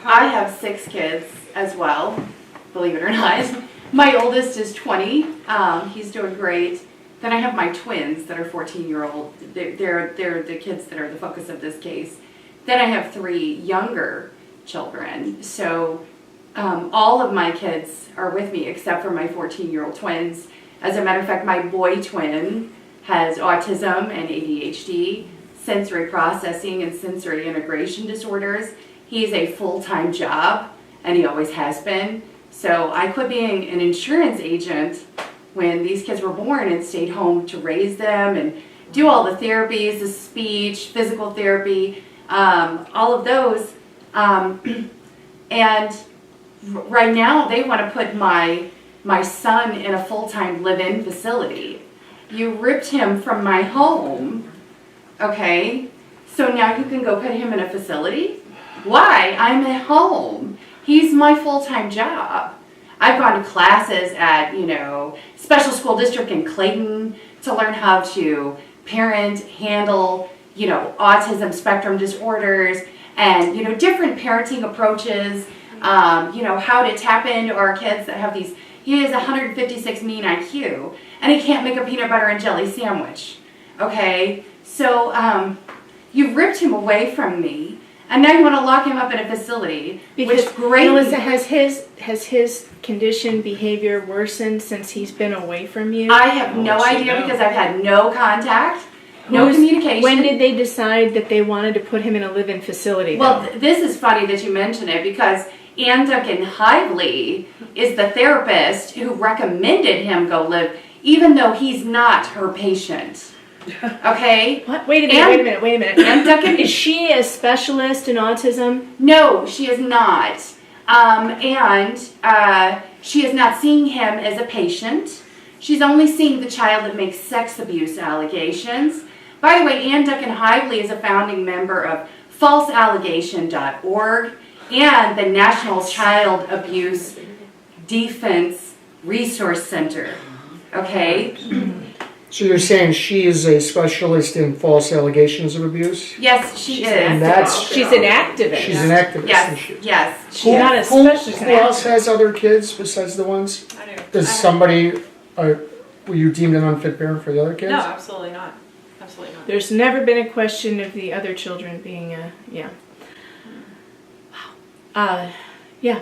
I have 6 kids as well, believe it or not. My oldest is 20. He's doing great. Then I have my twins that are 14-year-old. They're the kids that are the focus of this case. Then I have 3 younger children. So all of my kids are with me except for my 14-year-old twins. As a matter of fact, my boy twin has autism and ADHD, sensory processing and sensory integration disorders. He's a full-time job, and he always has been. So I quit being an insurance agent when these kids were born and stayed home to raise them and do all the therapies, the speech, physical therapy, all of those. And right now they want to put my son in a full-time live-in facility. You ripped him from my home, okay? So now you can go put him in a facility? Why? I'm at home. He's my full-time job. I've gone to classes at, special school district in Clayton to learn how to parent, handle, autism spectrum disorders and, different parenting approaches, how to tap into our kids that have these. He has 156 mean IQ, and he can't make a peanut butter and jelly sandwich, okay? So you ripped him away from me, and now you want to lock him up in a facility. Because which great. Melissa, has his condition behavior worsened since he's been away from you? I have no idea because I've had no contact, no communication. When did they decide that they wanted to put him in a live-in facility? Well, this is funny that you mention it because Ann Duncan Hively is the therapist who recommended him go live, even though he's not her patient. Okay? What? Wait a minute. Ann Duncan is she a specialist in autism? No, she is not. She is not seeing him as a patient. She's only seeing the child that makes sex abuse allegations. By the way, Ann Duncan Hively is a founding member of falseallegation.org and the National Child Abuse Defense Resource Center. Okay? So you're saying she is a specialist in false allegations of abuse? Yes, she is. And she's an activist. She's an activist. Yes. She's not a specialist. Who else has other kids besides the ones? I do. Does somebody, were you deemed an unfit parent for the other kids? No, absolutely not. Absolutely not. There's never been a question of the other children being yeah. Wow. Yeah.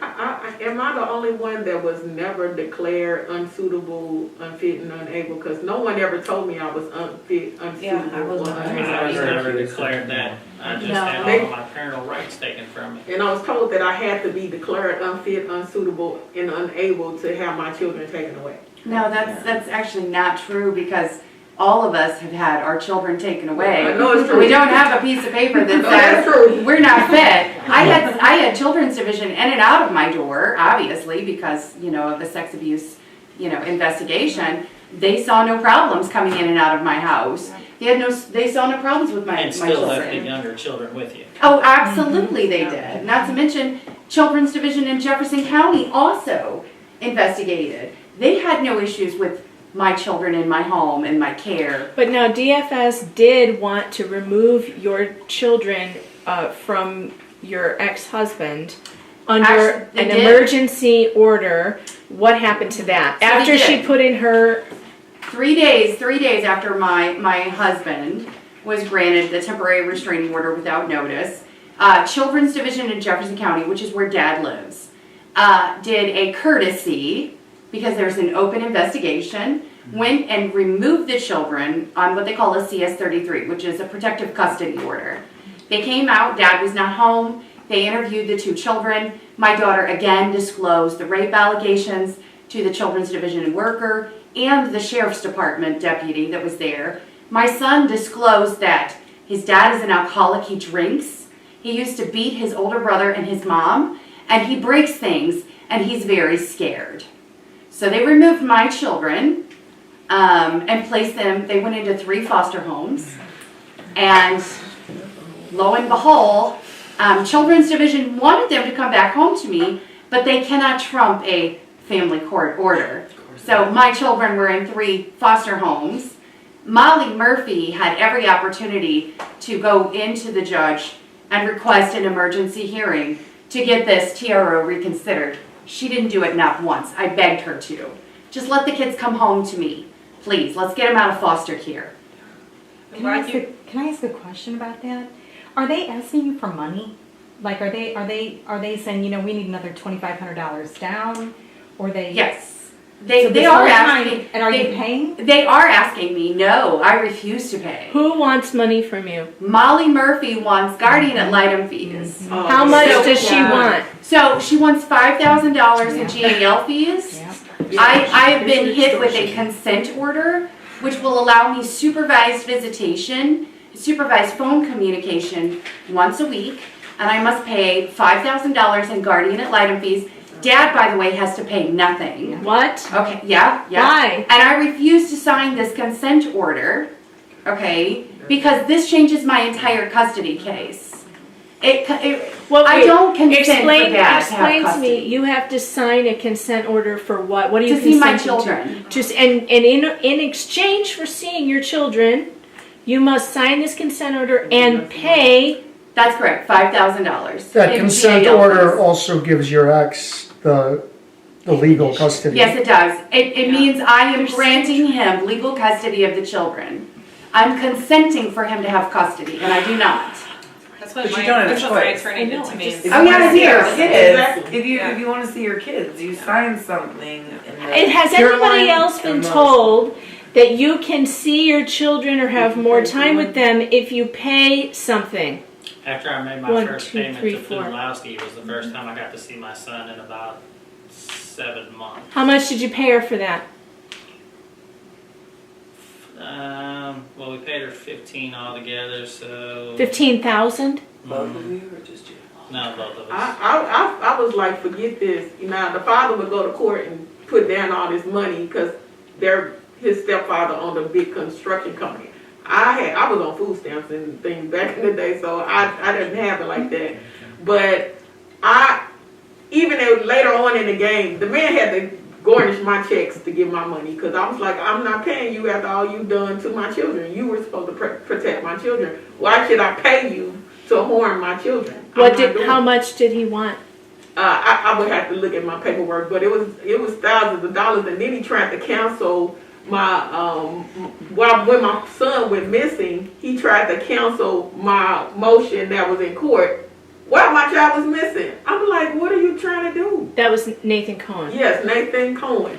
Am I the only one that was never declared unsuitable, unfit, and unable? Because no one ever told me I was unfit, unsuitable, Yeah, I was or not. unable. I was never declared that. I just had all of my parental rights taken from me. And I was told that I had to be declared unfit, unsuitable, and unable to have my children taken away. No, that's actually not true because all of us have had our children taken away. I know it's true. We don't have a piece of paper that that's says true. we're not fit. I had children's division in and out of my door, obviously, because of the sex abuse, investigation. They saw no problems coming in and out of my house. They saw no problems with my And children. still left the younger children with you. Oh, absolutely they did. Not to mention, Children's Division in Jefferson County also investigated. They had no issues with my children in my home and my care. But now DFS did want to remove your children from your ex-husband under an emergency order. What happened to that? So After she put in her... 3 days after my husband was granted the temporary restraining order without notice, Children's Division in Jefferson County, which is where Dad lives, did a courtesy, because there's an open investigation, went and removed the children on what they call a CS-33, which is a protective custody order. They came out, Dad was not home, they interviewed the 2 children. My daughter again disclosed the rape allegations to the Children's Division worker and the Sheriff's Department deputy that was there. My son disclosed that his dad is an alcoholic, he drinks, he used to beat his older brother and his mom, and he breaks things, and he's very scared. So they removed my children and placed them, they went into 3 foster homes, and lo and behold, Children's Division wanted them to come back home to me, but they cannot trump a family court order. So my children were in 3 foster homes. Molly Murphy had every opportunity to go into the judge and request an emergency hearing to get this TRO reconsidered. She didn't do it not once. I begged her to. Just let the kids come home to me. Please, let's get them out of foster care. Can I ask a question about that? Are they asking you for money? Like, are they saying, you know, we need another $2,500 down? Or they? Yes. So They this are whole time- asking. And are you paying? They are asking me. No, I refuse to pay. Who wants money from you? Molly Murphy wants guardian ad litem fees. Oh, How much So- does she want? So she wants $5,000 in GAL fees. Yeah. I have been hit with a consent order, which will allow me supervised visitation, supervised phone communication once a week, and I must pay $5,000 in guardian ad litem fees. Dad, by the way, has to pay nothing. What? Okay, yeah. Why? And I refuse to sign this consent order, okay, because this changes my entire custody case. Well, I wait, don't consent for explain Dad to have to me. custody. You have to sign a consent order for what? What are you To see my consenting children. to? Just and in exchange for seeing your children, you must sign this consent order and pay. That's correct, $5,000. That in consent GAL order fees. also gives your ex the legal custody. Yes, it does. It means I am There's granting him legal custody of the children. I'm consenting for him to have custody, and I do not. That's what But you don't have a that's what my choice. attorney did to me. If Oh, you yeah, want I to see your do. kids, Exactly. if you want to see your kids, you sign something. And has anybody else been told that you can see your children or have more time with them if you pay something? After I made my 1, first 2, payment 3, to 4. Pulowski, it was the first time I got to see my son in about 7 months. How much did you pay her for that? Well, we paid her 15 altogether, so 15,000. Both of you or just you? no, both of us. I was like, forget this. You know, the father would go to court and put down all this money because his stepfather owned a big construction company. I was on food stamps and things back in the day, so I didn't have it like that. But even though later on in the game, the man had to garnish my checks to get my money because I was like, I'm not paying you after all you've done to my children. You were supposed to protect my children. Why should I pay you to harm my children? How much did he want? I would have to look at my paperwork, but it was thousands of dollars, and then he tried to cancel my when my son went missing, he tried to cancel my motion that was in court while my child was missing. I'm like, what are you trying to do? That was Nathan Cohen. Yes, Nathan Cohen.